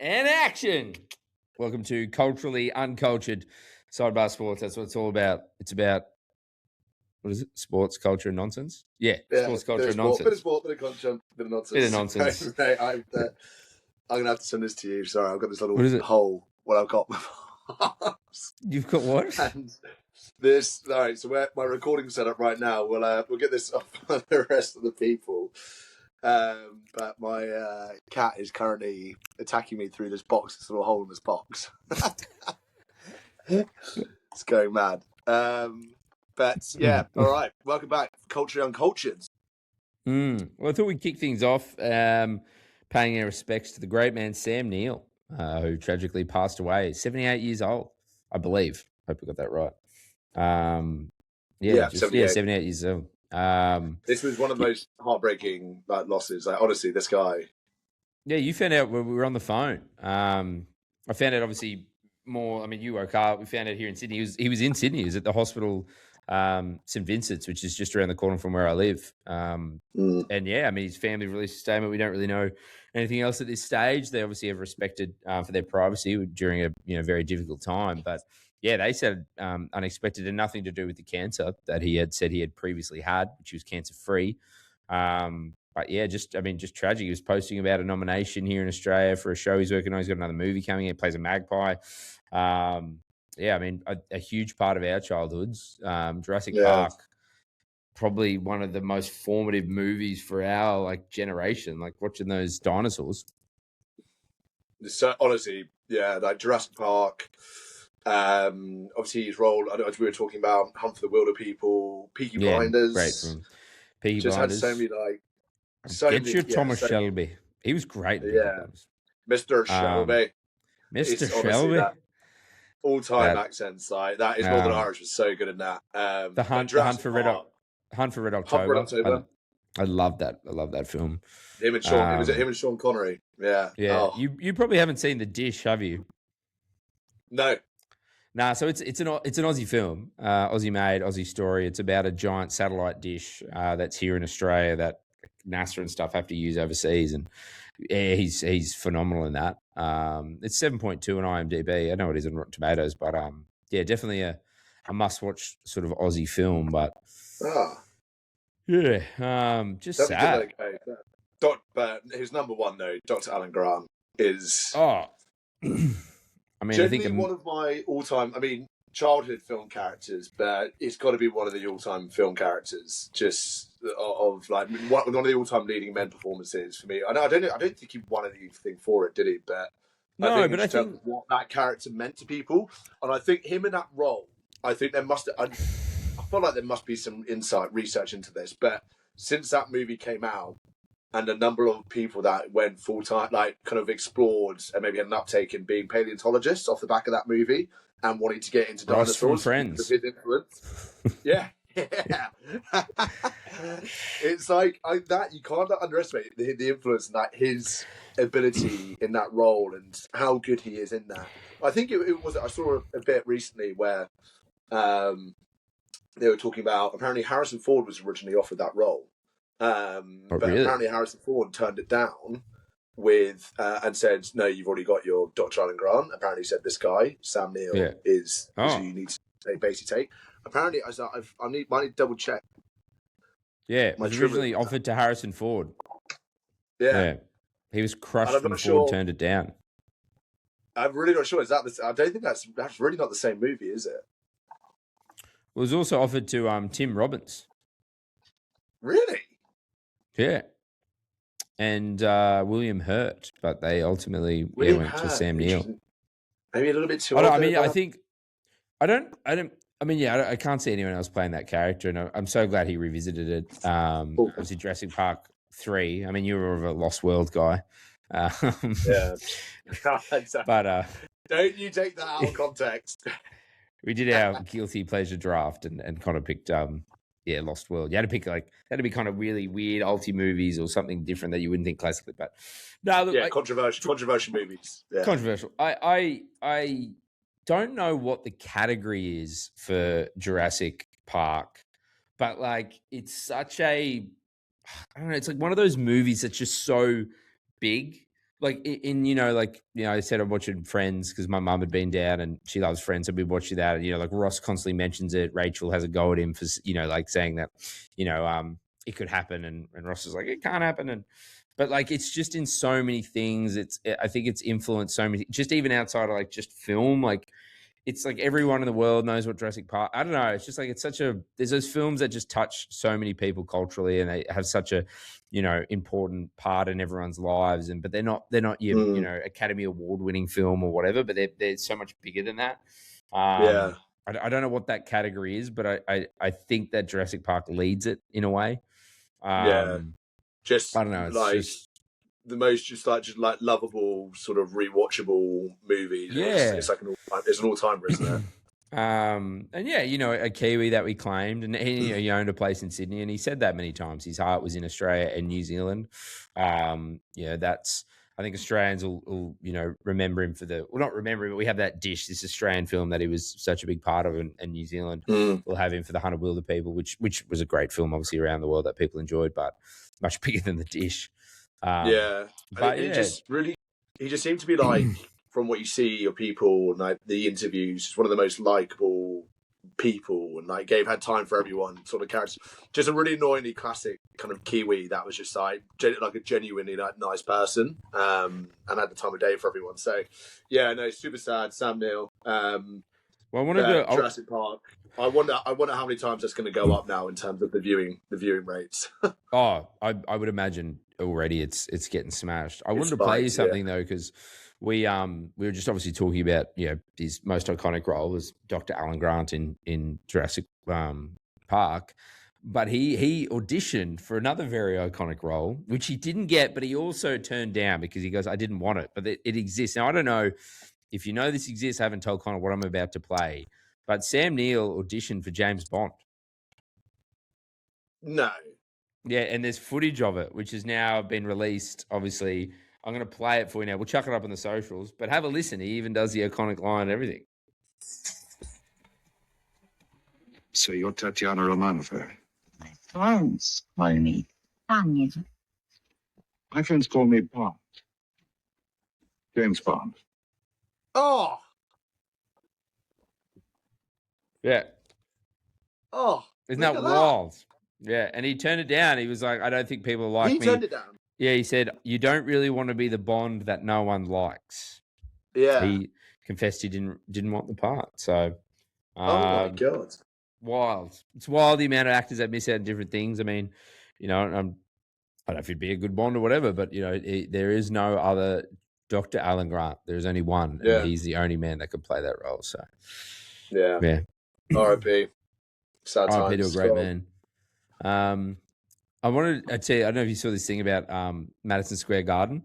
And action. Welcome to Culturally Uncultured Sidebar Sports. That's what it's all about. It's about, what is it? Sports, culture, and nonsense? Yeah, sports, culture, and nonsense. Bit of sport, bit of culture, bit of nonsense. Bit of nonsense. Mate, I'm going to have to send this to you. Sorry, I've got this little hole where I've got my arms. You've got what? And this, all right, so my recording setup right now, we'll get this up for the rest of the people. But my cat is currently attacking me through this box, this little hole in this box. It's going mad. But yeah, all right. Welcome back, Culturally Uncultured. Well, I thought we'd kick things off paying our respects to the great man Sam Neill, who tragically passed away, 78 years old, I believe. Hope I got that right. 78 years old. This was one of the most heartbreaking losses. Honestly, this guy. Yeah, you found out when we were on the phone. I found out obviously more. I mean, you woke up. We found out here in Sydney. He was in Sydney. He was at the hospital, St Vincent's, which is just around the corner from where I live. And yeah, I mean, his family released a statement. We don't really know anything else at this stage. They obviously have respected for their privacy during a very difficult time, but. Yeah, they said unexpected and nothing to do with the cancer that he had said he had previously had, which was cancer-free. But yeah, just tragic. He was posting about a nomination here in Australia for a show he's working on. He's got another movie coming. He plays a magpie. Yeah, I mean, a huge part of our childhoods. Jurassic Park, probably one of the most formative movies for our generation. Watching those dinosaurs. So honestly, yeah, Jurassic Park. Obviously his role, as we were talking about, Hunt for the Wilder People, Peaky Blinders. Great film. Peaky Blinders. Had so many, Thomas Shelby. He was great. Mr. Shelby. Mr. Shelby. All-time accents. That is Northern Irish was so good in that. The Hunt for Red October. I love that. I love that film. Him and Sean. Was it him and Sean Connery? Yeah. Yeah. Oh. You probably haven't seen The Dish, have you? No. Nah, so it's an Aussie film, Aussie made, Aussie story. It's about a giant satellite dish that's here in Australia that NASA and stuff have to use overseas, and yeah, he's phenomenal in that. It's 7.2 on IMDb. I know it is on Rotten Tomatoes, but yeah, definitely a must-watch sort of Aussie film. But yeah, just sad. But his number one though, Dr. Alan Grant is. I mean, generally I think one of my all-time, childhood film characters, but it's got to be one of the all-time film characters, just of one of the all-time leading men performances for me. I don't think he won anything for it, did he? But I think what that character meant to people, and I think him in that role, I think I feel like there must be some research into this, but since that movie came out, and a number of people that went full-time, kind of explored and maybe had an uptake in being paleontologists off the back of that movie and wanting to get into dinosaurs. Friends. His influence. Yeah. It's that you can't underestimate the influence and his ability in that role and how good he is in that. I think it was, I saw a bit recently where they were talking about, apparently Harrison Ford was originally offered that role. But really? Apparently Harrison Ford turned it down with and said, "No, you've already got your Dr. Alan Grant." Apparently, said this guy Sam Neill is who you need to basically take. Apparently, I might need to double check. Yeah, it was originally offered to Harrison Ford. Yeah, he was crushed when Ford turned it down. I'm really not sure. I don't think that's really not the same movie, is it? It was also offered to Tim Robbins. Really? Yeah, and William Hurt, but they ultimately went to Sam Neill. Maybe a little bit too. I can't see anyone else playing that character, and I'm so glad he revisited it. Obviously, Jurassic Park 3. I mean, you were a Lost World guy. Yeah, but don't you take that out of context? We did our guilty pleasure draft, and Conor picked Lost World. You had to pick had to be kind of really weird alti movies or something different that you wouldn't think classically. But no, look, controversial movies. Yeah. Controversial. I don't know what the category is for Jurassic Park, but it's such a, I don't know, it's one of those movies that's just so big like I said I'm watching Friends because my mum had been down and she loves Friends, so we watching that, and like Ross constantly mentions it. Rachel has a go at him for like saying that it could happen, and Ross is like, it can't happen, but like it's just in so many things. I think it's influenced so many, just even outside of like just film. Like it's like everyone in the world knows what Jurassic Park. I don't know. It's just like there's those films that just touch so many people culturally, and they have such a important part in everyone's lives. But they're not your Academy Award winning film or whatever. But they're so much bigger than that. Yeah. I don't know what that category is, but I think that Jurassic Park leads it in a way. Just I don't know. It's like just the most just like lovable sort of rewatchable movie. Yeah, it's like it's an all-timer, isn't it? And a Kiwi that we claimed, and he owned a place in Sydney, and he said that many times. His heart was in Australia and New Zealand. I think Australians will remember him not remember him, but we have that dish, this Australian film that he was such a big part of, and New Zealand will have him for The 100 Wilder People, which was a great film, obviously around the world that people enjoyed, but much bigger than the dish. But he just seemed to be like, from what you see of people and like the interviews, one of the most likable people, and like had time for everyone sort of characters. Just a really annoyingly classic kind of Kiwi that was just like a genuinely nice person, and had the time of day for everyone. So super sad. Sam Neill. Well, I want to do Jurassic Park. I wonder how many times that's going to go up now in terms of the viewing rates. I would imagine already it's getting smashed. I wanted to play you something though, because we were just obviously talking about his most iconic role was Dr. Alan Grant in Jurassic Park, but he auditioned for another very iconic role, which he didn't get, but he also turned down because he goes, I didn't want it, but it exists. Now I don't know if you know this exists. I haven't told Conor what I'm about to play, but Sam Neill auditioned for James Bond. No. Yeah, and there's footage of it, which has now been released. Obviously, I'm going to play it for you now. We'll chuck it up on the socials, but have a listen. He even does the iconic line and everything. So you're Tatiana Romanova? My friends call me Tanya. My friends call me Bond. James Bond. Oh. Yeah. Oh. Isn't that wild? Yeah, and he turned it down. He was like, I don't think people like me. He turned it down. Yeah, he said, you don't really want to be the Bond that no one likes. Yeah. He confessed he didn't want the part. So, oh my God. Wild. It's wild the amount of actors that miss out on different things. I mean, I don't know if he'd be a good Bond or whatever, but, there is no other Dr. Alan Grant. There's only one, and he's the only man that could play that role. So, yeah. R.I.P. Sad times. R.I.P. to a great man. I don't know if you saw this thing about Madison Square Garden.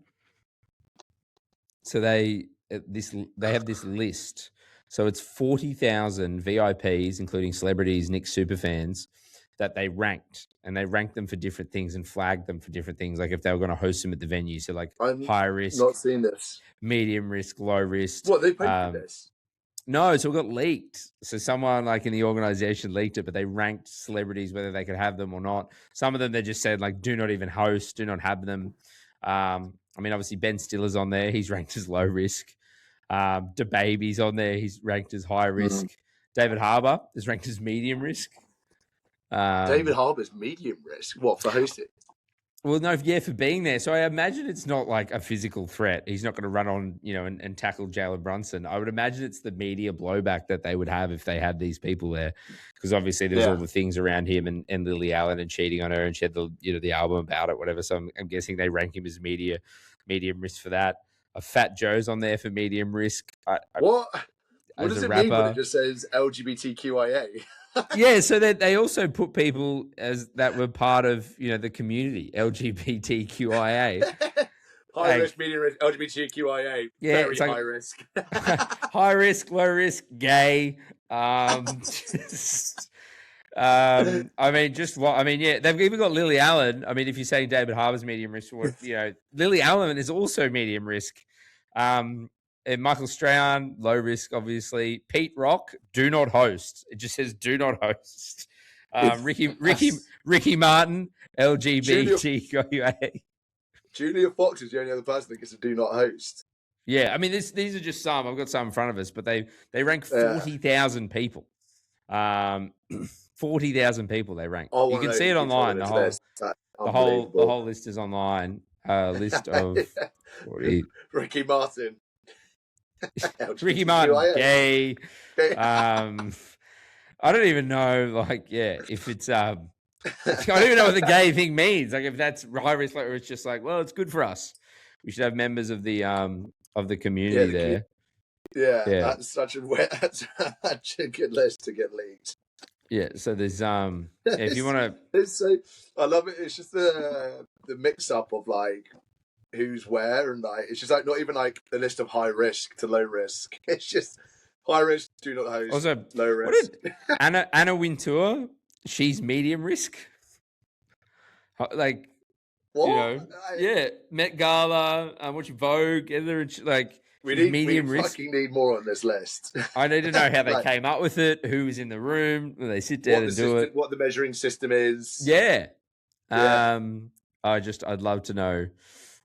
So they have this list. So it's 40,000 VIPs, including celebrities, Knicks superfans, that they ranked, and they ranked them for different things and flagged them for different things, like if they were going to host them at the venue. So like high risk, not seen this, medium risk, low risk. What, they paid for this? No, so it got leaked. So someone like in the organization leaked it, but they ranked celebrities whether they could have them or not. Some of them they just said like, do not even host, do not have them. I mean, obviously Ben Stiller's on there. He's ranked as low risk. DaBaby's on there. He's ranked as high risk. David Harbour is ranked as medium risk. David Harbour's medium risk? What, for hosting? Well, no, for being there. So I imagine it's not like a physical threat. He's not going to run on, and tackle Jalen Brunson. I would imagine it's the media blowback that they would have if they had these people there, because obviously there's all the things around him and Lily Allen and cheating on her, and she had the album about it, whatever. So I'm guessing they rank him as medium risk for that. A Fat Joe's on there for medium risk. What does it mean when it just says LGBTQIA? Yeah, so they also put people as that were part of the community, LGBTQIA. High risk, medium risk, LGBTQIA. Yeah, very high risk. High risk, low risk, gay. I mean, they've even got Lily Allen. I mean, if you're saying David Harbour's medium risk, Lily Allen is also medium risk. And Michael Strahan, low risk, obviously. Pete Rock, do not host. It just says do not host. Ricky Martin, LGBTQIA. Julia Fox is the only other person that gets a do not host. Yeah, I mean, these are just some. I've got some in front of us, but they rank Yeah. 40,000 people. 40,000 people they rank. I You want can to see it know who's on online. this The whole list. That's the whole unbelievable. list is online. List of 40. Ricky Martin. Ricky Martin, LGBTQIA. gay. Okay. I don't even know, like, yeah, if it's I don't even know what the gay thing means. Like, if that's high risk, like, or it's just like, well, it's good for us. We should have members of the community there. Yeah, Yeah. that's such a good list to get leaked. Yeah, so there's if you want to, It's so I love it. It's just the mix up of like who's where, and like it's just like not even like the list of high risk to low risk. It's just high risk, do not host. also Low what risk. did Anna Wintour? She's medium risk. Like, What? you know, yeah, Met Gala, watching Vogue, like, We medium risk. fucking need more on this list. I need to know how they Like, came up with it, who was in the room, when they sit down and do it. What the measuring system is. Yeah. Yeah. I'd love to know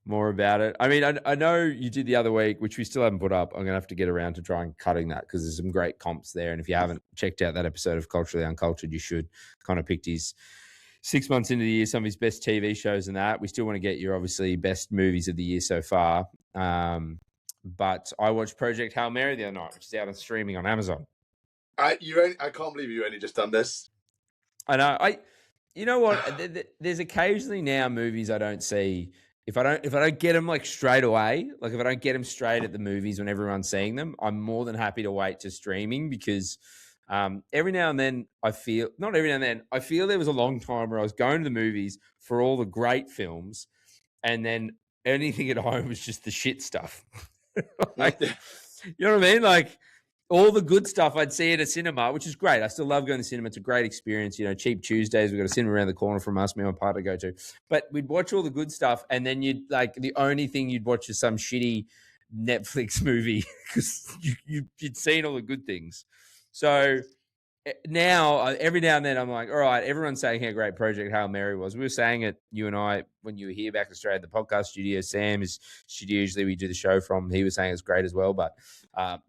more about it. I mean, I know you did the other week, which we still haven't put up. I'm gonna have to get around to try and cutting that because there's some great comps there. And if you haven't checked out that episode of Culturally Uncultured, you should. Kind of picked his 6 months into the year, some of his best TV shows and that. We still want to get your obviously best movies of the year so far. But I watched Project Hail Mary the other night, which is out on streaming on Amazon. I can't believe you only just done this. I know. You know what? There's occasionally now movies I don't see. If I don't get them like straight away, like if I don't get them straight at the movies when everyone's seeing them, I'm more than happy to wait to streaming because every now and then I feel there was a long time where I was going to the movies for all the great films, and then anything at home was just the shit stuff. Like, you know what I mean? Like all the good stuff I'd see at a cinema, which is great. I still love going to cinema. It's a great experience. You know, Cheap Tuesdays, we've got a cinema around the corner from us, me and my partner go to. But we'd watch all the good stuff, and then you'd like the only thing you'd watch is some shitty Netflix movie because you'd seen all the good things. So now, every now and then, I'm like, all right, everyone's saying how great Project Hail Mary was. We were saying it, you and I, when you were here back in Australia at the podcast studio. Sam is studio usually we do the show from. He was saying it's great as well. But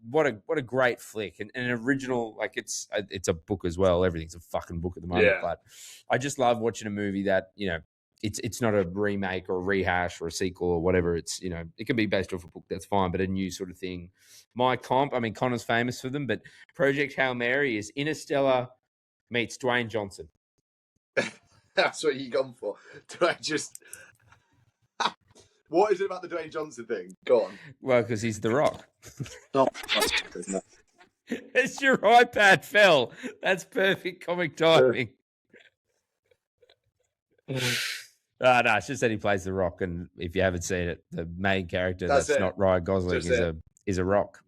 what a great flick and an original. Like it's a book as well. Everything's a fucking book at the moment. Yeah. But I just love watching a movie that it's not a remake or a rehash or a sequel or whatever. It's it can be based off a book. That's fine, but a new sort of thing. My comp, I mean, Conor's famous for them, but Project Hail Mary is Interstellar meets Dwayne Johnson. That's what you gone for. Do I just? What is it about the Dwayne Johnson thing? Go on. Well, because he's The Rock. No, It's your iPad fell. That's perfect comic timing. No, it's just that he plays The Rock, and if you haven't seen it, the main character that's not Ryan Gosling is a rock.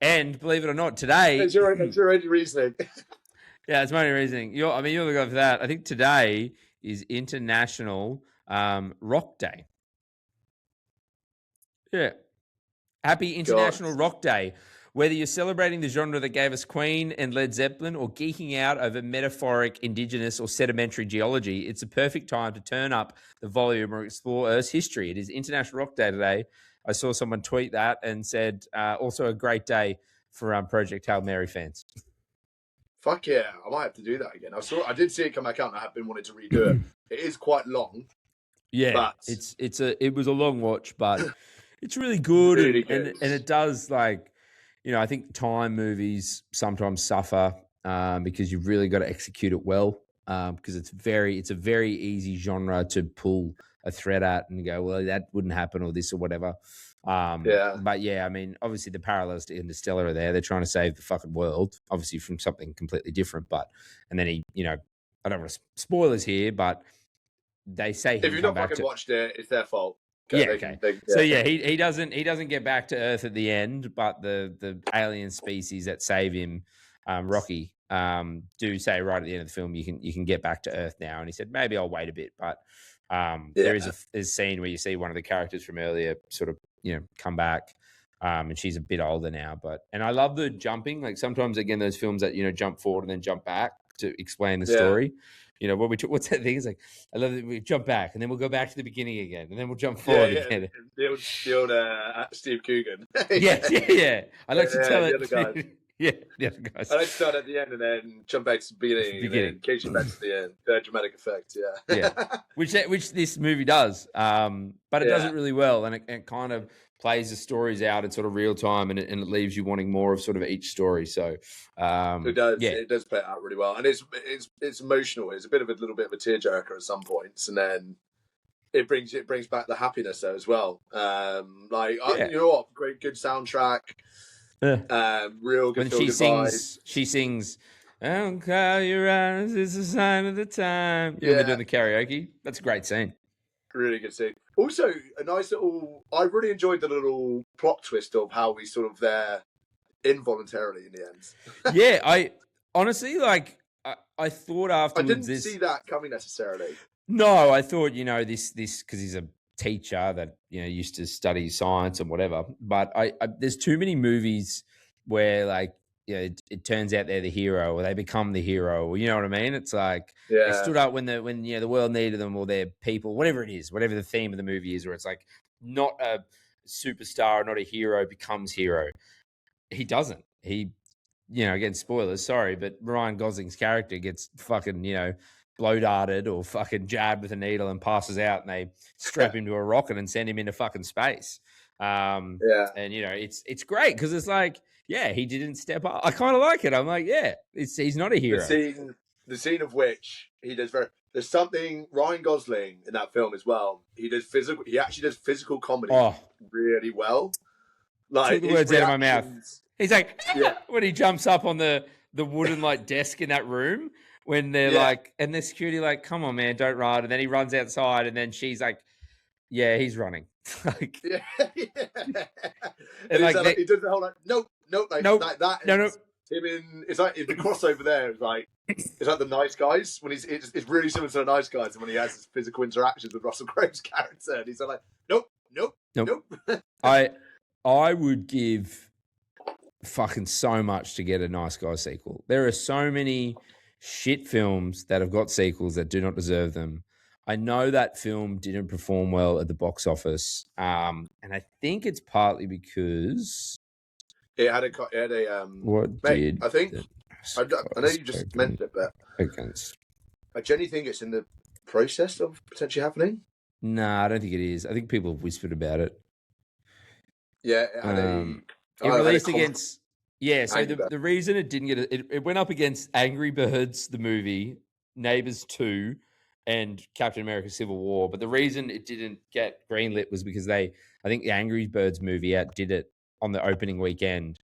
And believe it or not, today it's your only reasoning. Yeah, it's my only reasoning. You're the guy for that. I think today is International Rock Day. Yeah. Happy International Rock Day. Whether you're celebrating the genre that gave us Queen and Led Zeppelin or geeking out over metaphoric, indigenous, or sedimentary geology, it's a perfect time to turn up the volume or explore Earth's history. It is International Rock Day today. I saw someone tweet that and said, also a great day for Project Hail Mary fans. Fuck yeah, I might have to do that again. I did see it come back out, and I have been wanting to redo it. It is quite long. Yeah, but it was a long watch, but it's really good, really good. And it does like. I think time movies sometimes suffer because you've really got to execute it well because it's a very easy genre to pull a thread at and go, well, that wouldn't happen or this or whatever. But yeah, I mean, obviously the parallels to Interstellar are there. They're trying to save the fucking world, obviously from something completely different. And then he, I don't want to spoilers here, but they say if you've not fucking watched it, it's their fault. Okay. So yeah, he doesn't get back to Earth at the end, but the alien species that save him, Rocky, do say right at the end of the film, you can get back to Earth now. And he said maybe I'll wait a bit, but there is a scene where you see one of the characters from earlier sort of come back, and she's a bit older now. And I love the jumping. Like sometimes again those films that jump forward and then jump back to explain the story. you know, when we what's that thing? It's like, I love that we jump back and then we'll go back to the beginning again and then we'll jump Yeah, forward yeah. again. The old Steve Coogan. Yeah. I like to tell the it. other guys. Yeah, the other guys. I like to start at the end and then jump back to the beginning. And then occasionally back to the end. Dramatic effect, Yeah. Which this movie does. But it does it really well, and it kind of plays the stories out in sort of real time, and it leaves you wanting more of sort of each story. So it does. Yeah. It does play it out really well, and it's emotional. It's a little bit of a tearjerker at some points, and then it brings back the happiness there as well. You know what? Good soundtrack. Real good. When she sings, "Don't cry your eyes, it's a sign of the time." When they're doing the karaoke, that's a great scene. Really good scene. Also, a nice little. I really enjoyed the little plot twist of how we sort of there involuntarily in the end. Yeah, I honestly I thought afterwards. I didn't see that coming necessarily. No, I thought this because he's a teacher that used to study science and whatever. But I there's too many movies where it turns out they're the hero or they become the hero, or you know what I mean? It's like they stood up when the world needed them, or their people, whatever it is, whatever the theme of the movie is, where it's like not a superstar, not a hero becomes hero. He doesn't. He, again, spoilers, sorry, but Ryan Gosling's character gets fucking, blow darted or fucking jabbed with a needle and passes out, and they strap him to a rocket and send him into fucking space. And it's great because it's like, he didn't step up. I kind of like it. I'm like, he's not a hero. The scene of which he does there's something Ryan Gosling in that film as well. He actually does physical comedy really well. Took the words out of my mouth. He's like, when he jumps up on the wooden desk in that room, when they're and the security come on, man, don't run. And then he runs outside, and then she's like, he's running. And he does the whole nope. Him in, it's like the crossover there is it's like the Nice Guys when it's really similar to the Nice Guys, and when he has his physical interactions with Russell Crowe's character, and he's like, nope. I would give fucking so much to get a Nice Guys sequel. There are so many shit films that have got sequels that do not deserve them. I know that film didn't perform well at the box office, and I think it's partly because it had a what did I think I know you just mentioned it, but I genuinely think it's in the process of potentially happening. Nah, I don't think it is. I think people have whispered about it. Yeah, it released against. Yeah, so the reason it didn't get it went up against Angry Birds the movie, Neighbors 2, and Captain America: Civil War. But the reason it didn't get greenlit was because I think the Angry Birds movie outdid it on the opening weekend.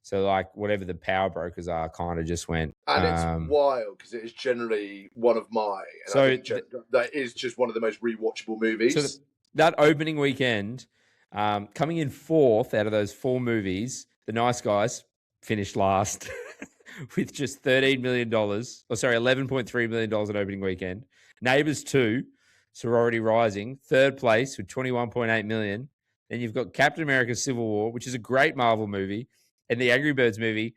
So whatever the power brokers are, kind of just went. And it's wild because it is generally one of my. That is just one of the most rewatchable movies. So that opening weekend, coming in fourth out of those four movies, The Nice Guys finished last with just $13 million. $11.3 million at opening weekend. Neighbors 2, Sorority Rising, third place with $21.8 million. Then you've got Captain America: Civil War, which is a great Marvel movie, and the Angry Birds movie.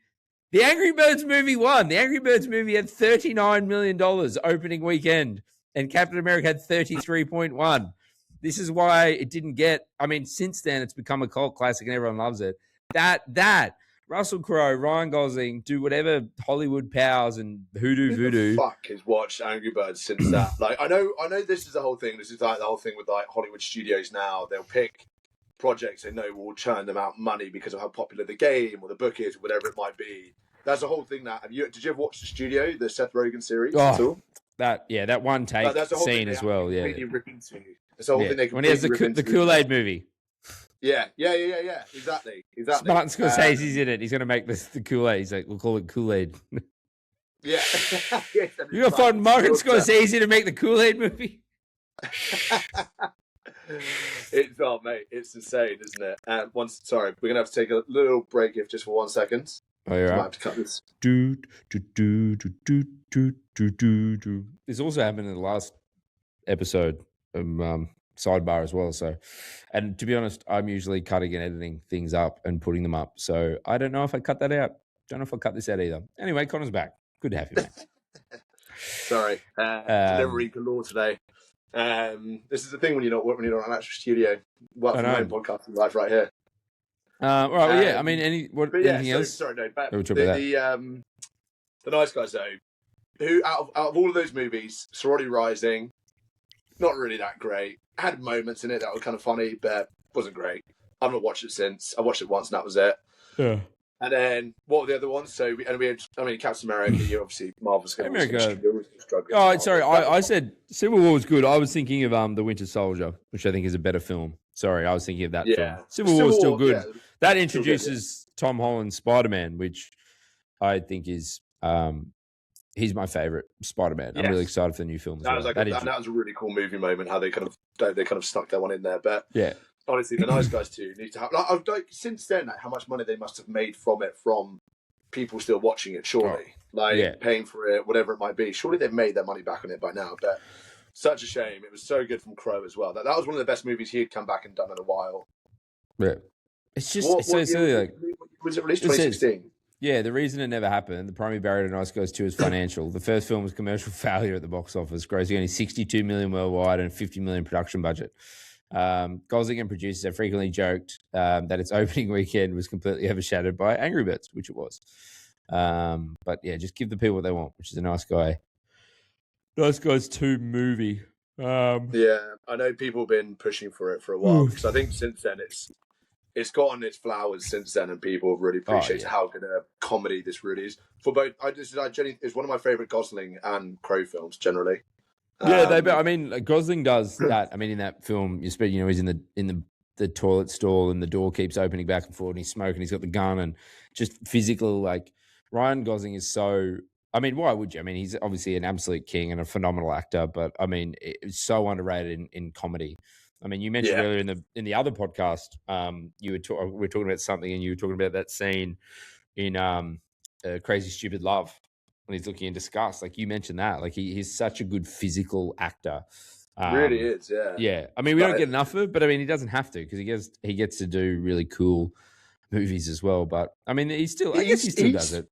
The Angry Birds movie won. The Angry Birds movie had $39 million opening weekend, and Captain America had 33.1. This is why it didn't get. I mean, since then it's become a cult classic and everyone loves it. That Russell Crowe, Ryan Gosling, do whatever Hollywood powers and voodoo. Who the fuck has watched Angry Birds since that? I know this is the whole thing. This is the whole thing with Hollywood studios now. They'll pick projects they know will churn them out money because of how popular the game or the book is, or whatever it might be. That's the whole thing now. Did you ever watch The Studio, the Seth Rogen series? At all? That one take scene as well. Yeah, rip into. It's the whole thing they when he has the Kool-Aid movie. Yeah. Exactly. Martin Scorsese's in it. He's going to make the Kool-Aid. He's like, we'll call it Kool-Aid. Yeah. You're going to find Martin Scorsese to make the Kool-Aid movie? It's insane, isn't it? And we're going to have to take a little break just for 1 second. Oh, you're right. I have to cut this. This also happened in the last episode. Sidebar as well. So, and to be honest, I'm usually cutting and editing things up and putting them up. So I don't know if I cut that out. Don't know if I'll cut this out either. Anyway, Connor's back. Good to have you, mate. Sorry, delivery galore today. This is the thing when you're not in an actual studio. Work from home podcasting live right here. All right, well, yeah. I mean, anything else? Sorry, no. But We'll talk about the Nice Guys though, who out of all of those movies, Sorority Rising, not really that great. Had moments in it that were kind of funny, but wasn't great. I've not watched it since. I watched it once, and that was it. Yeah. And then what were the other ones? So we had, Captain America. You obviously Marvel's going to struggling. Oh, sorry. I said Civil War was good. I was thinking of The Winter Soldier, which I think is a better film. Sorry, I was thinking of that film. Civil War is still good. Yeah, that introduces Tom Holland's Spider-Man, which I think is he's my favorite Spider-Man. Yes. I'm really excited for the new film. That was that was a really cool movie moment. How they kind of stuck that one in there. But yeah. Honestly, the Nice Guys too need to have. Since then, how much money they must have made from people still watching it. Surely, paying for it, whatever it might be. Surely they've made their money back on it by now. But such a shame. It was so good from Crow as well. That was one of the best movies he had come back and done in a while. Yeah, it's just it's so silly. Like, was it released 2016? Yeah, the reason it never happened, the primary barrier to Nice Guys 2 is financial. The first film was commercial failure at the box office, grossing only $62 million worldwide and $50 million production budget. Gosling and producers have frequently joked that its opening weekend was completely overshadowed by Angry Birds, which it was. But yeah, just give the people what they want, which is a Nice Guys 2 movie. Yeah, I know people have been pushing for it for a while because I think since then it's gotten its flowers since then, and people have really appreciated how good a comedy this really is. For both, it's one of my favorite Gosling and Crow films generally. Yeah, Gosling does that. I mean, in that film, he's in the toilet stall and the door keeps opening back and forth and he's smoking. He's got the gun and just physical. Like Ryan Gosling is so. I mean, why would you? I mean, he's obviously an absolute king and a phenomenal actor, but I mean, it's so underrated in comedy. I mean, you mentioned earlier in the other podcast, we were talking about something, and you were talking about that scene in Crazy Stupid Love. When he's looking in disgust, like you mentioned that, like he's such a good physical actor. Really is, yeah. Yeah, I mean, we don't get enough of it, but I mean, he doesn't have to because he gets to do really cool movies as well. But I mean, I guess he still does it.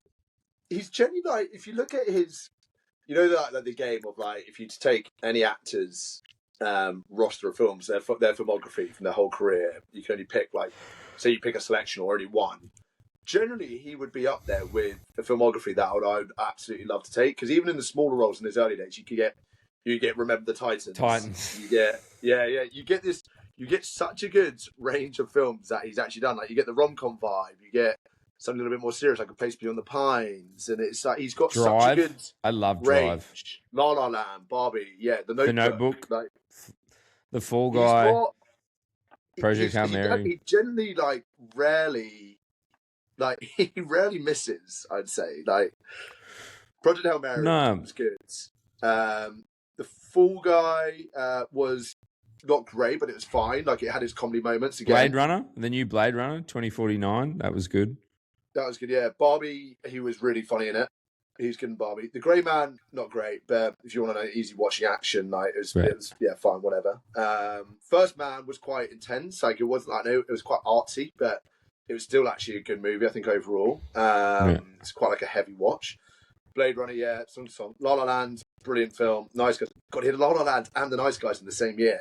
He's generally like, if you look at his, like the game of like, if you take any actor's roster of films, their filmography from their whole career, you can only pick say you pick a selection or only one. Generally, he would be up there with a filmography that I would absolutely love to take. Because even in the smaller roles in his early days, you get Remember the Titans. You get you get such a good range of films that he's actually done. Like you get the rom-com vibe, you get something a little bit more serious, like A Place Beyond the Pines, and it's like he's got Drive. Such a good. I love range. Drive. La La Land, Barbie, The Notebook, like, The Fall Guy, Project Hail Mary. He generally rarely. He rarely misses, I'd say. Project Hail Mary was good. The Fall Guy was not great, but it was fine. Like, it had its comedy moments again. Blade Runner, the new Blade Runner, 2049. That was good. That was good, yeah. Barbie, he was really funny in it. He was good in Barbie. The Grey Man, not great, but if you want to know easy watching action, it was fine, whatever. First Man was quite intense. Like, it wasn't it was quite artsy, but it was still actually a good movie, I think, overall. It's quite like a heavy watch. Blade Runner, song. La La Land, brilliant film. Nice Guys. God, he had La La Land and The Nice Guys in the same year.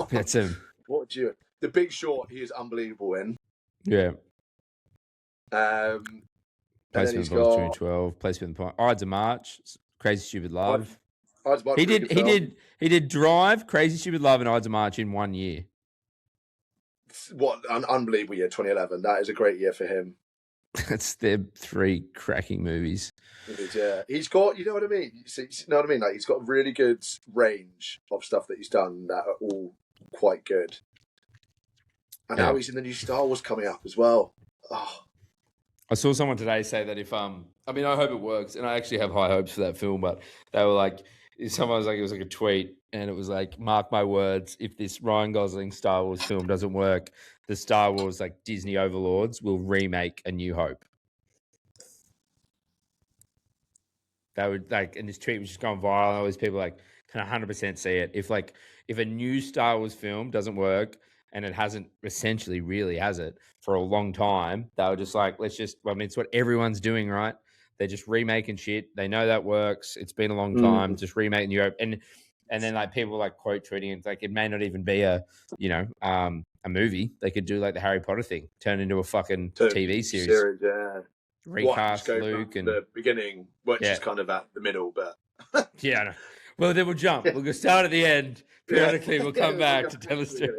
That's him. What would you... The Big Short, he is unbelievable in. Yeah. Placement of 2012, Placement of the Ides of March, Crazy Stupid Love. He did Drive, Crazy Stupid Love, and Ides of March in 1 year. What an unbelievable year, 2011. That is a great year for him. They're three cracking movies. It is, yeah. He's got, you know what I mean? You know what I mean? Like, he's got a really good range of stuff that he's done that are all quite good. And now he's in the new Star Wars coming up as well. Oh. I saw someone today say that if I hope it works, and I actually have high hopes for that film, but they were like, someone was like, it was like a tweet, and it was like, mark my words, if this Ryan Gosling Star Wars film doesn't work, the Star Wars Disney overlords will remake A New Hope. They would and this tweet was just going viral, and all these people can 100% see it. If a new Star Wars film doesn't work, and it hasn't essentially really has it for a long time, they were just it's what everyone's doing, right? They're just remaking shit. They know that works. It's been a long time. Just remaking Europe, and then like people like quote tweeting. It's like it may not even be a movie. They could do like the Harry Potter thing, turn into a fucking TV series. Yeah. Recast go Luke and the beginning, which is kind of at the middle, but yeah, I know. Well, then we'll jump. We'll go start at the end. Periodically, we'll come back to tell us. He'd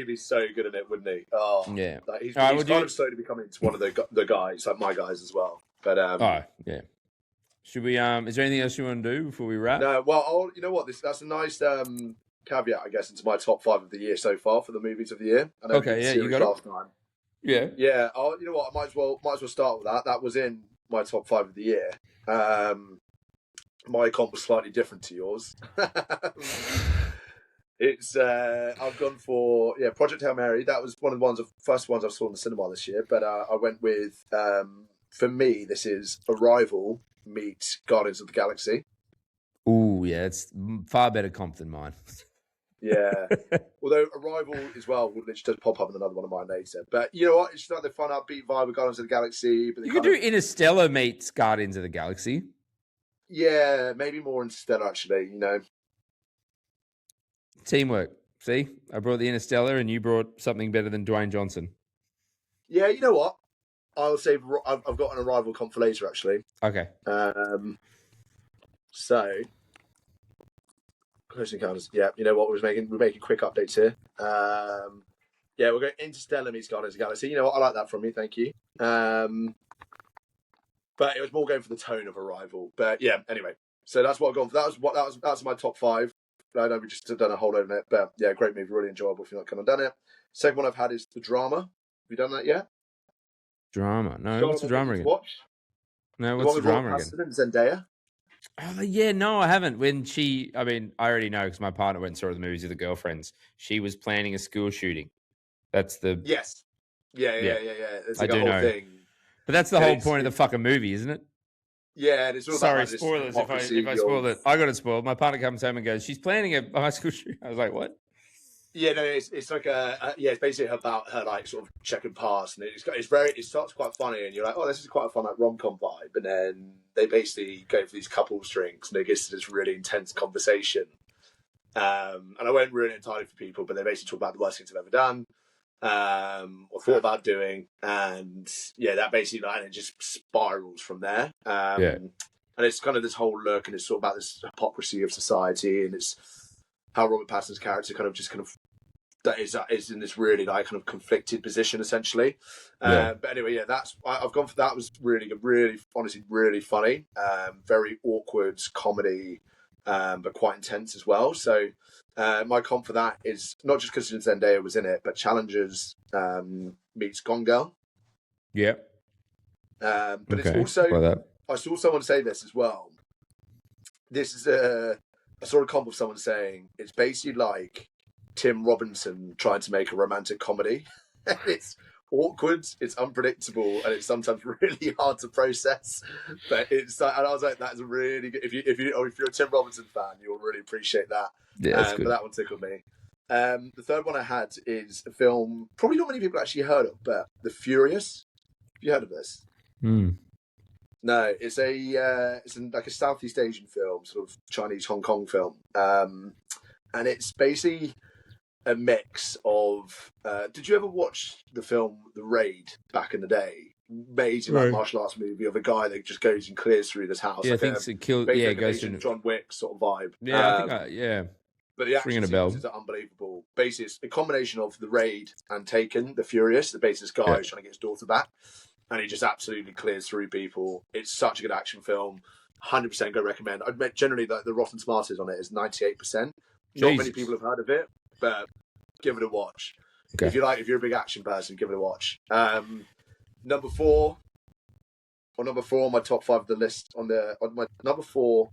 be so good at it, wouldn't he? Oh, yeah. Like he's kind of slowly becoming one of the guys, like my guys as well. But yeah. Should we? Is there anything else you want to do before we wrap? No. Well, you know what? That's a nice caveat, I guess, into my top 5 of the year so far for the movies of the year. I know you got last it. time. Yeah. Yeah. You know what? I might as well start with that. That was in my top 5 of the year. My comp was slightly different to yours. It's I've gone for Project Hail Mary. That was one of the first ones I saw in the cinema this year. But I went with for me, this is Arrival meets Guardians of the Galaxy. Ooh, yeah, it's far better comp than mine. Yeah. Although Arrival as well would literally just pop up in another one of mine later. But you know what? It's just like the fun upbeat vibe of Guardians of the Galaxy. But you could do Interstellar meets Guardians of the Galaxy. Yeah, maybe more Interstellar actually, you know. Teamwork. See? I brought the Interstellar and you brought something better than Dwayne Johnson. Yeah, you know what? I'll say I've got an Arrival comp for later actually. Okay. So Close Encounters. Yeah, you know what? We're making quick updates here. Yeah, we're going Interstellar meets Guardians of the Galaxy. You know what? I like that from you. Thank you. But it was more going for the tone of Arrival. But yeah, anyway. So that's what I've gone for. That's my top 5. I know we just done a whole load of it. But yeah, great movie, really enjoyable if you've not come and done it. Second one I've had is the drama. Have you done that yet? Drama? No, what's the drama again? Watch? No, what's the drama again? Zendaya. Oh, yeah, no, I haven't. I already know because my partner went and saw the movies with the girlfriends. She was planning a school shooting. That's the... Yes. Yeah. It's like I do know. Thing. But that's the whole point of the fucking movie, isn't it? Yeah, and it's all Sorry, about spoilers if I spoiled it. I got it spoiled. My partner comes home and goes, she's planning a high school shooting. I was like, what? Yeah, no, it's like it's basically about her like sort of checking past, and it starts quite funny, and you're like, oh, this is quite a fun like rom-com vibe, and then they basically go for these couples drinks, and it gets to this really intense conversation, and I won't ruin it entirely for people, but they basically talk about the worst things they've ever done, or thought about doing, and yeah, that basically like, and it just spirals from there, and it's kind of this whole look, and it's sort of about this hypocrisy of society, and it's how Robert Pattinson's character that is in this really like kind of conflicted position essentially. But anyway, yeah, I've gone for that. Was really good, really honestly, really funny. Very awkward comedy, but quite intense as well. So my comp for that is not just because Zendaya was in it, but Challengers meets Gone Girl. Yeah. But it's also I saw someone say this as well. This is I saw a comp of someone saying it's basically like Tim Robinson trying to make a romantic comedy. It's awkward, it's unpredictable, and it's sometimes really hard to process. But and I was like, that's really good. If you're a Tim Robinson fan, you'll really appreciate that. Yeah, that's good. But that one tickled me. The third one I had is a film probably not many people actually heard of, but The Furious. Have you heard of this? No, it's like a Southeast Asian film, sort of Chinese Hong Kong film, and it's basically a mix of. Did you ever watch the film The Raid back in the day? Amazing like martial arts movie of a guy that just goes and clears through this house. Yeah, like I think it killed. Yeah, it goes to John Wick sort of vibe. Yeah, I think But the action sequences are unbelievable. Basically, it's a combination of The Raid and Taken, The Furious. The basis guy who's trying to get his daughter back. And he just absolutely clears through people. It's such a good action film. 100% go recommend. I'd bet generally that the Rotten Tomatoes on it is 98%. Not many people have heard of it, but give it a watch. Okay. If you're a big action person, give it a watch. Number four on my top 5 of the list on my number 4,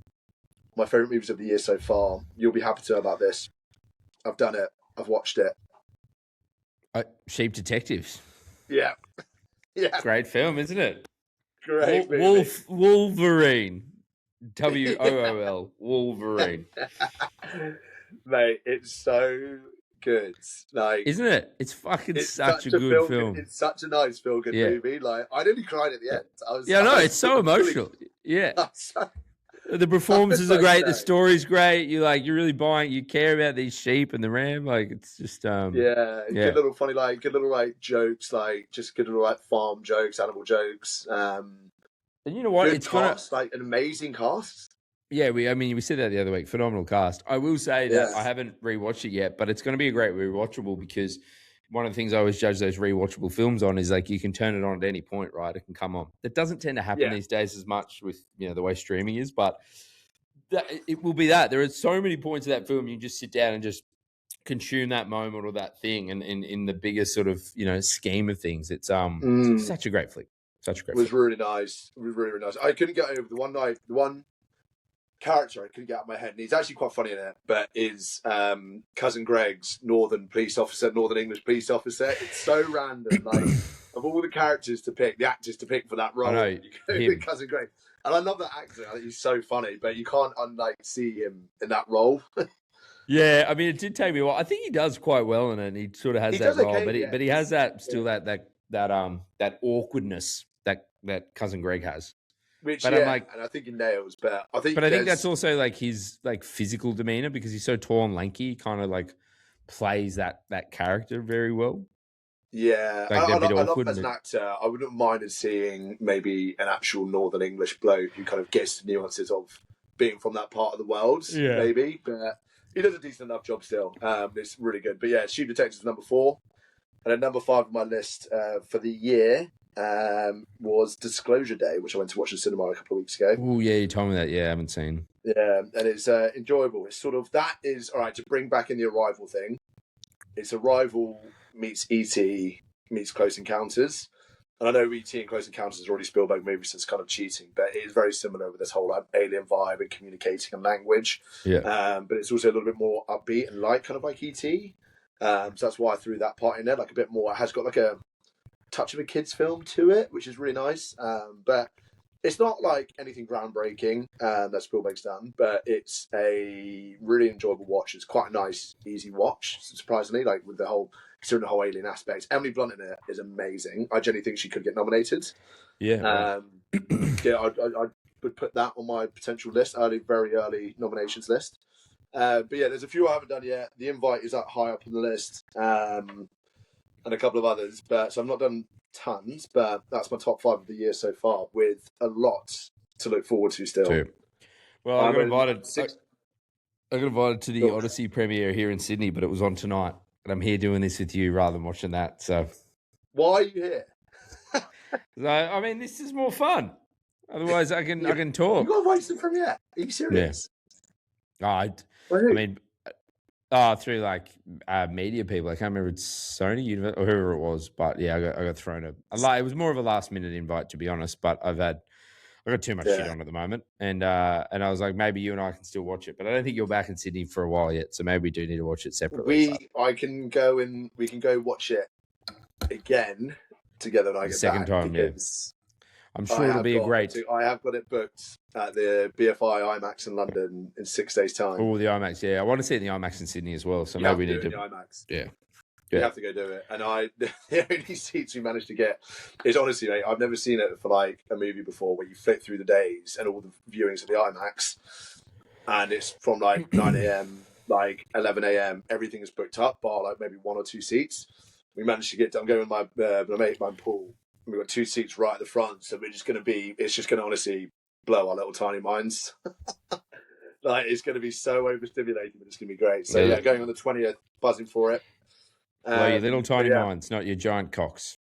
my favorite movies of the year so far. You'll be happy to know about this. I've done it. I've watched it. Sheep Detectives. Yeah. Yeah. Great film, isn't it? Great Wolverine. WOOL. Wolverine. Mate, it's so good. Like, Isn't it? It's fucking it's such a good film. It's such a nice feel good movie. Like, I nearly cried at the end. It's so emotional. Yeah. The performances are great. The story's great. You're really buying. You care about these sheep and the ram. Like, it's just good little funny, like good little like jokes, like just good little like farm jokes, animal jokes. And you know what? It's cast, like an amazing cast. Yeah, we said that the other week. Phenomenal cast. I will say that I haven't rewatched it yet, but it's going to be a great rewatchable because one of the things I always judge those rewatchable films on is like you can turn it on at any point, right? It can come on. That doesn't tend to happen these days as much with the way streaming is, but it will be that. There are so many points of that film you just sit down and just consume that moment or that thing, and in the bigger sort of scheme of things, it's such a great flick. Such a great. It was really nice. It was really, really nice. I couldn't get over the one character I couldn't get out of my head, and he's actually quite funny in it, but is Cousin Greg's Northern English police officer. It's so random. Like, of all the characters to pick, the actors to pick for that role, you go with Cousin Greg. And I love that actor. I think he's so funny, but you can't see him in that role. Yeah, I mean, it did take me a while. I think he does quite well in it, and he sort of has that role, but he has that awkwardness that Cousin Greg has. Which, and I think he nails. But I think that's also like his like physical demeanor because he's so tall and lanky. He kind of like plays that character very well. Yeah, I love him as an actor. I wouldn't mind seeing maybe an actual Northern English bloke who kind of gets the nuances of being from that part of the world. Yeah. Maybe, but he does a decent enough job still. It's really good. But yeah, Shoe Detectives is number 4, and then number 5 on my list for the year was Disclosure Day, which I went to watch in cinema a couple of weeks ago. Oh yeah, you told me that. Yeah, I haven't seen. Yeah, and it's enjoyable. It's sort of that is all right to bring back in the Arrival thing. It's Arrival meets E.T. meets Close Encounters. And I know E.T. and Close Encounters is already Spielberg movies, so it's kind of cheating, but it is very similar with this whole alien vibe and communicating and language. Yeah. But it's also a little bit more upbeat and light, kind of like E.T. So that's why I threw that part in there, like a bit more. It has got like a touch of a kid's film to it, which is really nice. But it's not like anything groundbreaking that Spielberg's done, but it's a really enjoyable watch. It's quite a nice, easy watch, surprisingly, like with considering the whole alien aspect. Emily Blunt in it is amazing. I genuinely think she could get nominated. Yeah. I would put that on my potential list, very early nominations list. But yeah, there's a few I haven't done yet. The Invite is up high up on the list, and a couple of others. So I've not done tons, but that's my top 5 of the year so far, with a lot to look forward to still. Well, I got invited to the Odyssey premiere here in Sydney, but it was on tonight, and I'm here doing this with you rather than watching that. So why are you here? I mean, this is more fun. Otherwise, I can talk. You got to watch the premiere. Are you serious? Yeah. Through like media people. I can't remember, it's Sony or whoever it was, but yeah, I got thrown it was more of a last minute invite, to be honest. But I got too much shit on at the moment, and I was like, maybe you and I can still watch it, but I don't think you're back in Sydney for a while yet, so maybe we do need to watch it separately. We can go watch it again together when I get second back. Time, yeah. I'm sure it'll be I have got it booked at the BFI IMAX in London in 6 days' time. Oh, the IMAX, yeah. I want to see it in the IMAX in Sydney as well, so maybe we need to. The IMAX. Yeah. You have to go do it. And the only seats we managed to get is, honestly, mate, I've never seen it for like a movie before where you flip through the days and all the viewings of the IMAX, and it's from like 9 a.m., like 11 a.m. Everything is booked up, bar like maybe 1 or 2 seats. We managed to get. I'm going with my mate, my Paul. We've got 2 seats right at the front, so it's just going to honestly blow our little tiny minds. Like, it's going to be so overstimulating, but it's going to be great. So yeah, going on the 20th, buzzing for it. Blow your little tiny minds, not your giant cocks.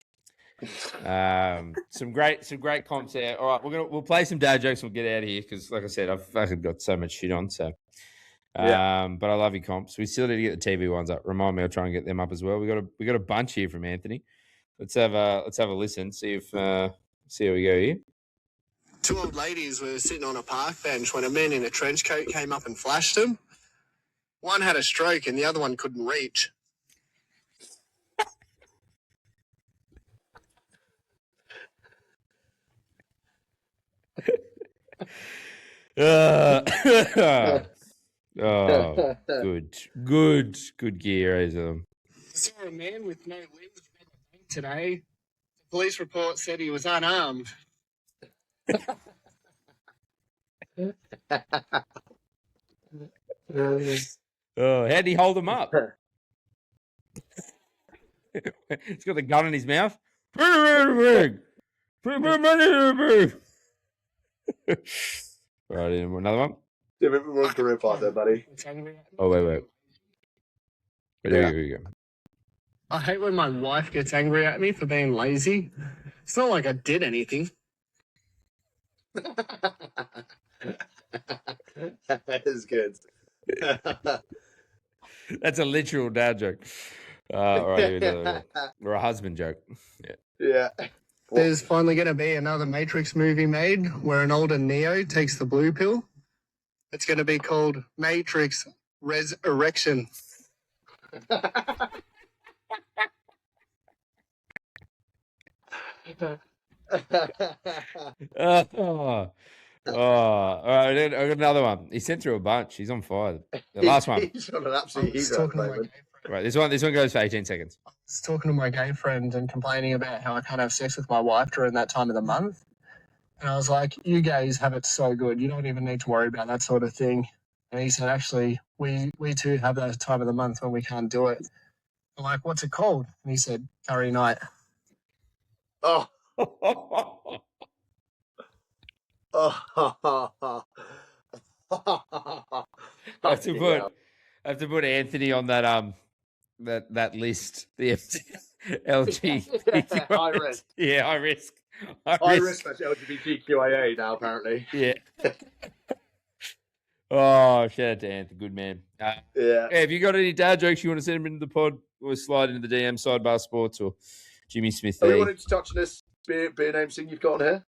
Some great comps there. All right, we'll play some dad jokes and we'll get out of here because, like I said, I've fucking got so much shit on. So, but I love your comps. We still need to get the TV ones up. Remind me, I'll try and get them up as well. We got a bunch here from Anthony. Let's have a listen. See how we go here. 2 old ladies were sitting on a park bench when a man in a trench coat came up and flashed them. One had a stroke and the other one couldn't reach. Oh, good gear. I saw a man with no limbs today. The police report said he was unarmed. Oh, how'd he hold him up? He's got the gun in his mouth. Right, another one. Everyone's career part there, buddy. Oh, wait. Here we go. I hate when my wife gets angry at me for being lazy. It's not like I did anything. That is good. That's a literal dad joke. All right, or a husband joke. Yeah. There's finally going to be another Matrix movie made where an older Neo takes the blue pill. It's going to be called Matrix Resurrection. All right, I got another one. He sent through a bunch. He's on fire. The last one. He's on an absolute hero at the moment. Right, this one goes for 18 seconds. I was talking to my gay friend and complaining about how I can't have sex with my wife during that time of the month. And I was like, you gays have it so good. You don't even need to worry about that sort of thing. And he said, actually, we too have that time of the month when we can't do it. I'm like, what's it called? And he said, curry night. Oh. I have to put Anthony on that that list. The LGBT. High risk. Yeah, high risk. High risk that's LGBTQIA now, apparently. Yeah. Oh, shout out to Anthony, good man. Yeah. If you got any dad jokes you want to send them into the pod, or slide into the DM Sidebar Sports or Jimmy Smith. Are we wanting to touch on this beer name thing you've got on here?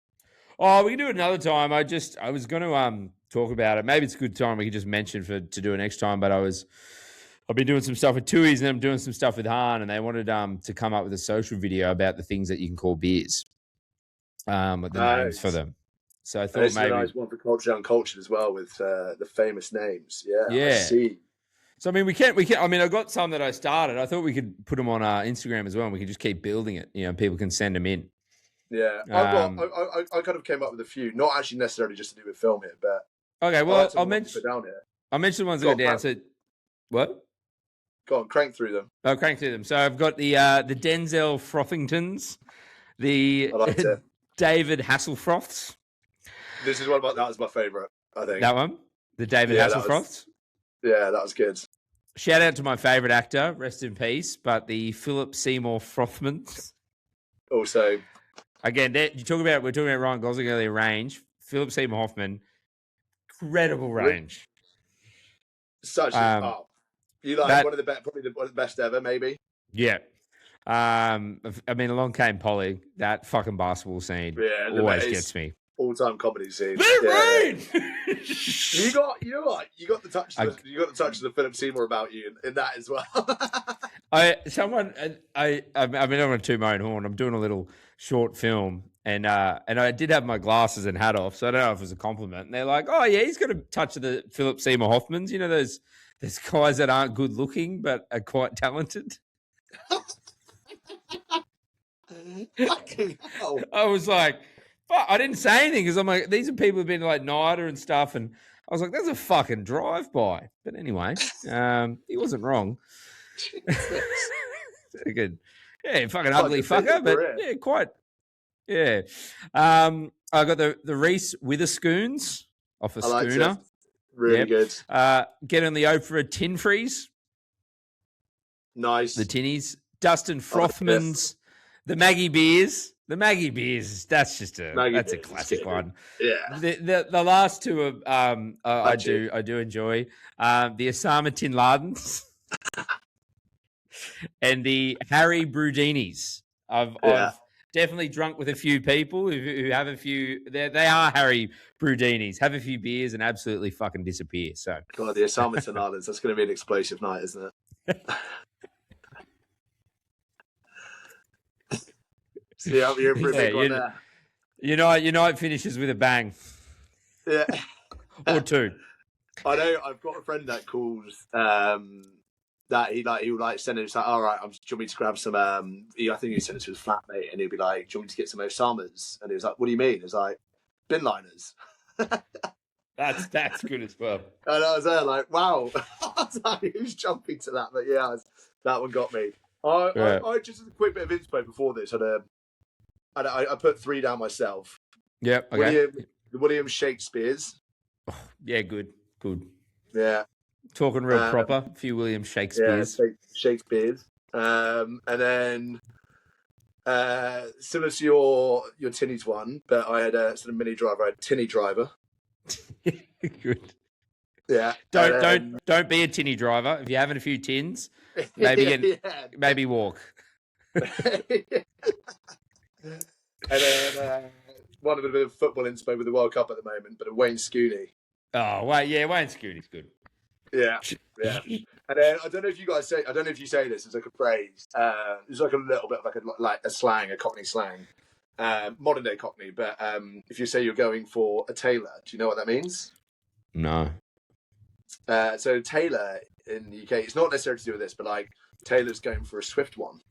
Oh, we can do it another time. I was going to talk about it. Maybe it's a good time we could just mention to do it next time. But I've been doing some stuff with Tui's and I'm doing some stuff with Han, and they wanted to come up with a social video about the things that you can call beers, the names for them. So I thought maybe a nice one for Culture Uncultured as well with the famous names. Yeah. I see. So I mean, we can. I mean, I got some that I started. I thought we could put them on Instagram as well, and we could just keep building it. You know, people can send them in. Yeah, I kind of came up with a few, not actually necessarily just to do with film here, but okay. Well, I'll mention down here. I'll mention the ones that are down. So, what? Go on, crank through them. I'll crank through them. So I've got the Denzel Frothingtons, the David Hasselfroths. This is that was my favourite. I think that one, the David Hasselfroths. That was good. Shout out to my favourite actor, rest in peace, but the Philip Seymour Hoffmans. Also, again, we're talking about Ryan Gosling earlier. Range, Philip Seymour Hoffman, incredible range. Such you like one of the best, probably one of the best ever, maybe. Yeah. I mean, along came Polly. That fucking basketball scene always gets me. All-time comedy scene. Rain! You got the touch. You got the touch of the Philip Seymour about you in that as well. I mean, I'm going to toot my own horn. I'm doing a little short film, and I did have my glasses and hat off, so I don't know if it was a compliment. And they're like, "Oh yeah, he's got a touch of the Philip Seymour Hoffmans." You know, those guys that aren't good looking but are quite talented. I was like, fuck, I didn't say anything because I'm like, these are people who've been to like NIDA and stuff, and I was like, that's a fucking drive-by. But anyway, he wasn't wrong. Good. Yeah, fucking ugly fucker, but yeah, quite. Yeah. I got the Reese Witherschooners off a schooner. Really good. Get on the Oprah Tinfreys. Nice. The tinnies. Dustin Frothmans. The Maggie Beers. The Maggie Beers. That's just a classic one. Yeah. The last two are I do enjoy. The Osama Ladens and the Harry Brudinis. I've definitely drunk with a few people who have a few. They are Harry Brudinis. Have a few beers and absolutely fucking disappear. So God, the Osama Ladens. That's going to be an explosive night, isn't it? Yeah, you're a pretty big one there. You know, it finishes with a bang. Yeah. Or two. I know I've got a friend that calls that he would like send it. It's like, all right, do you want me to grab some? I think he sent it to his flatmate, and he'd be like, "Do you want me to get some Osamas?" And he was like, "What do you mean?" It's like bin liners. That's good as well. And I was there like, wow. I was like, who's jumping to that? But yeah, that one got me. I just as a quick bit of inspo before this. I put 3 down myself. Yep. Okay. William Shakespeare's. Yeah. Good. Yeah. Talking real proper. A few William Shakespeare's. Yeah, Shakespeare's. And then similar to your Tinnies one, but I had a sort of mini driver. I had Tinny driver. Good. Yeah. Don't be a tinny driver. If you're having a few tins, maybe maybe walk. And then one of a bit of football inspo with the World Cup at the moment, but a Wayne Scooney. Oh, wait, yeah, Wayne Scooney's good. Yeah. And then I don't know if you say this as like a phrase. It's like a little bit of like a slang, a Cockney slang, modern day Cockney. But if you say you're going for a tailor, do you know what that means? No. So tailor in the UK, it's not necessarily to do with this, but like tailor's going for a swift one.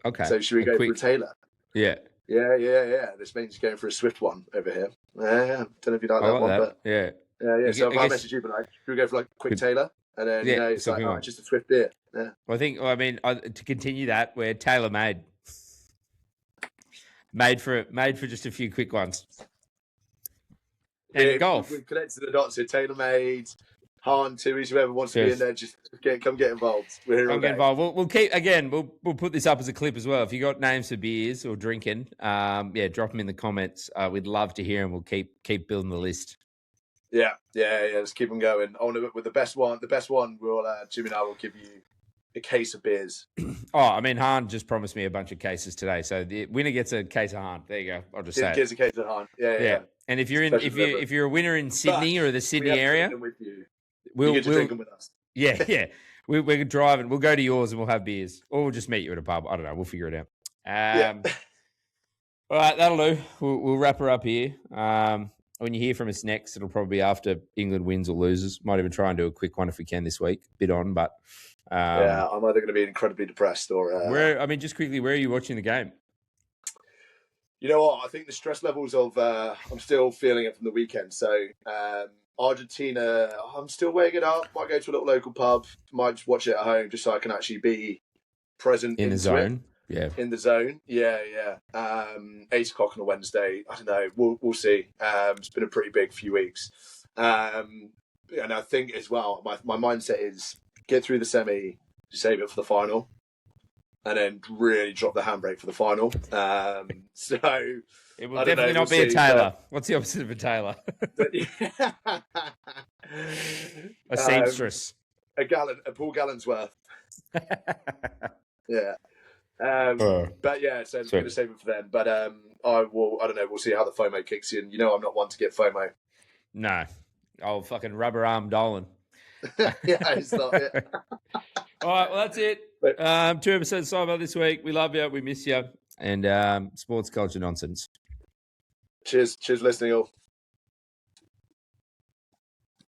Okay. So should we go for a tailor? Yeah. Yeah. This means going for a swift one over here. Yeah. Don't know if you like that one, but yeah. So if I message you, but like, should we go for like a quick tailor? And then it's like, just a swift beer. Yeah. Well, to continue that, we're tailor made. Made for just a few quick ones. And golf. We've connected the dots here. Tailor made. Han, Tui's, whoever wants to be in there, just come get involved. We're here all day. Get involved. We'll keep again. We'll put this up as a clip as well. If you got names for beers or drinking, drop them in the comments. We'd love to hear them. We'll keep building the list. Yeah. Let's keep them going. With the best one. The best one, we'll Jimmy and I will give you a case of beers. Han just promised me a bunch of cases today, so the winner gets a case of Han. There you go. I'll just say gets a case of Han. Yeah. And if you're a winner in Sydney or the Sydney area, we'll get to drink them with us. Yeah. We're driving. We'll go to yours and we'll have beers, or we'll just meet you at a pub. I don't know. We'll figure it out. All right, that'll do. We'll wrap her up here. When you hear from us next, it'll probably be after England wins or loses. Might even try and do a quick one if we can this week. Bit on, but I'm either going to be incredibly depressed or just quickly, where are you watching the game? You know what? I think the stress levels of I'm still feeling it from the weekend. So Argentina, I'm still weighing it up. Might go to a little local pub. Might just watch it at home just so I can actually be present in the zone. Yeah, in the zone. Yeah. 8:00 on a Wednesday. I don't know. We'll see. It's been a pretty big few weeks. And I think as well, my mindset is get through the semi, save it for the final, and then really drop the handbrake for the final. So it will definitely not be a tailor. What's the opposite of a tailor? A seamstress. A Paul Gallinsworth. Yeah. But yeah, so I'm going to save it for them. But I don't know. We'll see how the FOMO kicks in. You know, I'm not one to get FOMO. No. Old fucking rubber arm Dolan. Yeah, it's not it. All right, well, that's it. 2 episodes of Cyber this week. We love you. We miss you. And sports culture nonsense. Cheers listening all.